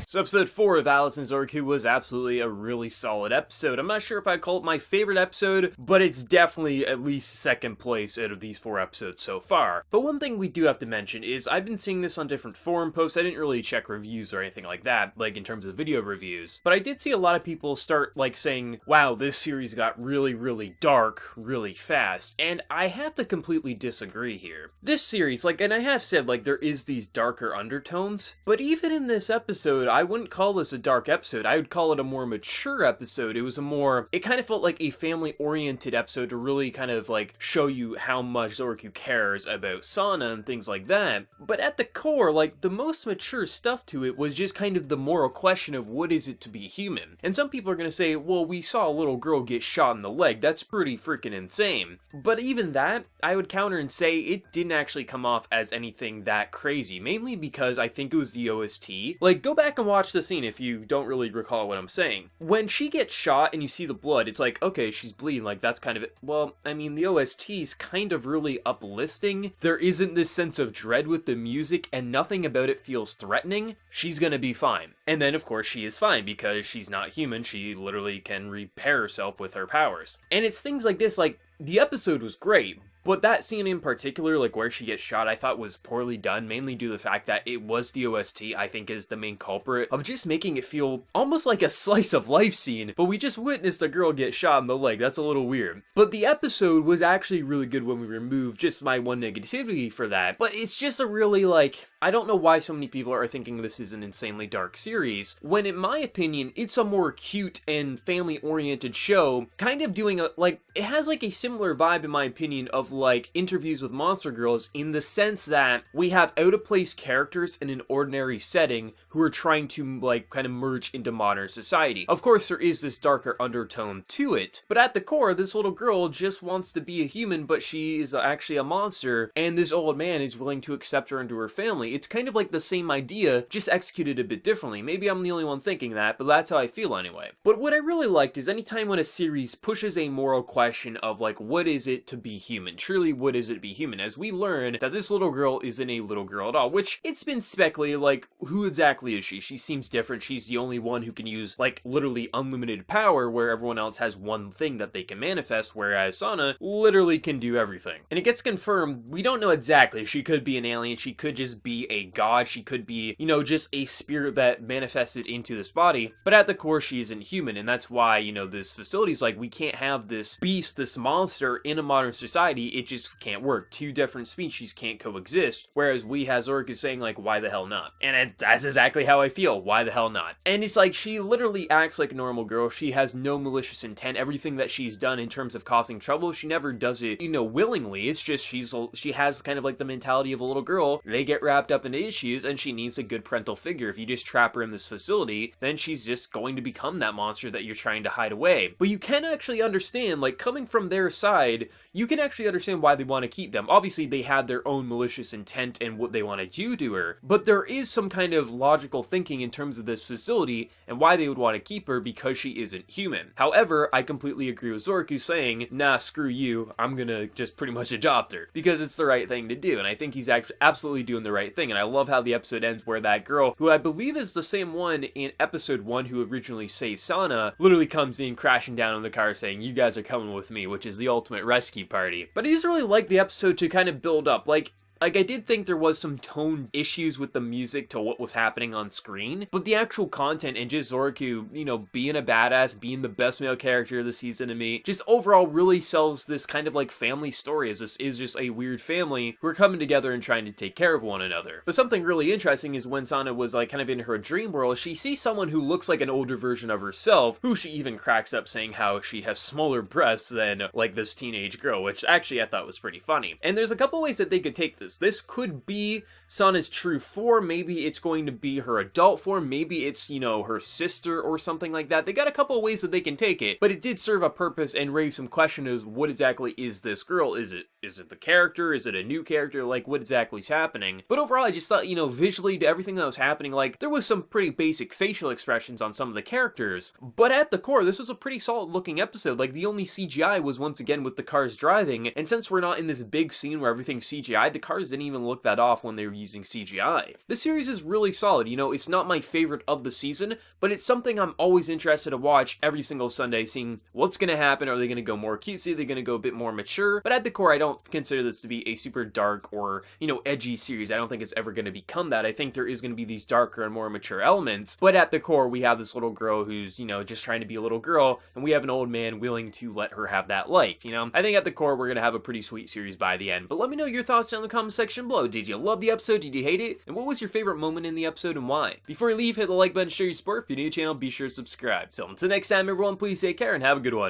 So episode 4 of Alice and Zouroku was absolutely a really solid episode. I'm not sure if I'd call it my favorite episode, but it's definitely at least second place out of these 4 episodes so far. But one thing we do have to mention is I've been seeing this on different forum posts. I didn't really check reviews or anything like that, like in terms of video reviews. But I did see a lot of people start like saying, wow, this series got really dark really fast. And I have to completely disagree here. This series, like, and I have said, like, there is these darker undertones, but even in this episode, I wouldn't call this a dark episode. I would call it a more mature episode. It kind of felt like a family-oriented episode to really kind of, like, show you how much Zouroku cares about Sana and things like that. But at the core, like, the most mature stuff to it was just kind of the moral question of what is it to be human? And some people are gonna say, well, we saw a little girl get shot in the leg. That's pretty freaking insane. But even that, I would counter and say it didn't actually come off as anything that crazy, mainly because I think it was the OST. Like, go back and watch the scene if you don't really recall what I'm saying. When she gets shot and you see the blood, it's like, okay, she's bleeding, like, that's kind of it. Well, I mean, the OST's kind of really uplifting. There isn't this sense of dread with the music, and nothing about it feels threatening. She's gonna be fine. And then, of course, she is fine, because she's not human. She literally can repair herself with her powers. And it's things like this, like, the episode was great, but that scene in particular, like where she gets shot, I thought was poorly done, mainly due to the fact that it was the OST, I think, is the main culprit of just making it feel almost like a slice of life scene, but we just witnessed a girl get shot in the leg. That's a little weird. But the episode was actually really good when we removed just my one negativity for that, but it's just a really, like, I don't know why so many people are thinking this is an insanely dark series, when in my opinion, it's a more cute and family-oriented show, kind of doing a, like, it has like a similar vibe in my opinion of like Interviews with Monster Girls, in the sense that we have out-of-place characters in an ordinary setting who are trying to like kind of merge into modern society. Of course, there is this darker undertone to it, but at the core, this little girl just wants to be a human, but she is actually a monster, and this old man is willing to accept her into her family. It's kind of like the same idea, just executed a bit differently. Maybe I'm the only one thinking that, but that's how I feel anyway. But what I really liked is anytime when a series pushes a moral question of like, what is it to be human? Truly, what is it to be human? As we learn that this little girl isn't a little girl at all, which it's been speculated, like, who exactly is she? She seems different. She's the only one who can use, like, literally unlimited power, where everyone else has one thing that they can manifest, whereas Sana literally can do everything. And it gets confirmed, we don't know exactly. She could be an alien, she could just be a god, she could be, you know, just a spirit that manifested into this body, but at the core, she isn't human, and that's why, you know, this facility's like, we can't have this beast, this monster in a modern society. It just can't work. Two different species can't coexist, whereas we have Zouroku saying, like, why the hell not? And that's exactly how I feel. Why the hell not? And it's like, she literally acts like a normal girl. She has no malicious intent. Everything that she's done in terms of causing trouble, she never does it, you know, willingly. It's just she has kind of like the mentality of a little girl. They get wrapped up in issues, and she needs a good parental figure. If you just trap her in this facility, then she's just going to become that monster that you're trying to hide away. But you can actually understand, like, coming from their side, you can actually understand why they want to keep them. Obviously, they had their own malicious intent and what they want to do to her, but there is some kind of logical thinking in terms of this facility and why they would want to keep her, because she isn't human. However, I completely agree with Zouroku saying, nah, screw you, I'm gonna just pretty much adopt her, because it's the right thing to do, and I think he's actually absolutely doing the right thing. And I love how the episode ends where that girl, who I believe is the same one in episode 1 who originally saved Sana, literally comes in crashing down in the car saying, you guys are coming with me, which is the ultimate rescue party. But I just really like the episode to kind of build up. Like, I did think there was some tone issues with the music to what was happening on screen, but the actual content and just Zouroku, you know, being a badass, being the best male character of the season to me, just overall really sells this kind of like family story, as this is just a weird family who are coming together and trying to take care of one another. But something really interesting is when Sana was like kind of in her dream world, she sees someone who looks like an older version of herself, who she even cracks up saying how she has smaller breasts than like this teenage girl, which actually I thought was pretty funny. And there's a couple ways that they could take this. This could be Sana's true form. Maybe it's going to be her adult form. Maybe it's, you know, her sister or something like that. They got a couple of ways that they can take it, but it did serve a purpose and raise some question as what exactly is this girl? Is it the character? Is it a new character? Like, what exactly is happening? But overall, I just thought, you know, visually to everything that was happening, like, there was some pretty basic facial expressions on some of the characters, but at the core, this was a pretty solid looking episode. Like, the only CGI was once again with the cars driving, and since we're not in this big scene where everything's CGI, the cars stars didn't even look that off when they were using CGI. This series is really solid. You know, it's not my favorite of the season, but it's something I'm always interested to watch every single Sunday, seeing what's going to happen. Are they going to go more cutesy? Are they going to go a bit more mature? But at the core, I don't consider this to be a super dark or, you know, edgy series. I don't think it's ever going to become that. I think there is going to be these darker and more mature elements, but at the core, we have this little girl who's, you know, just trying to be a little girl, and we have an old man willing to let her have that life, you know? I think at the core, we're going to have a pretty sweet series by the end. But let me know your thoughts down in the comment section below. Did you love the episode? Did you hate it? And what was your favorite moment in the episode and why? Before you leave, hit the like button, show your support. If you're new to the channel, be sure to subscribe. So until next time, everyone, please take care and have a good one.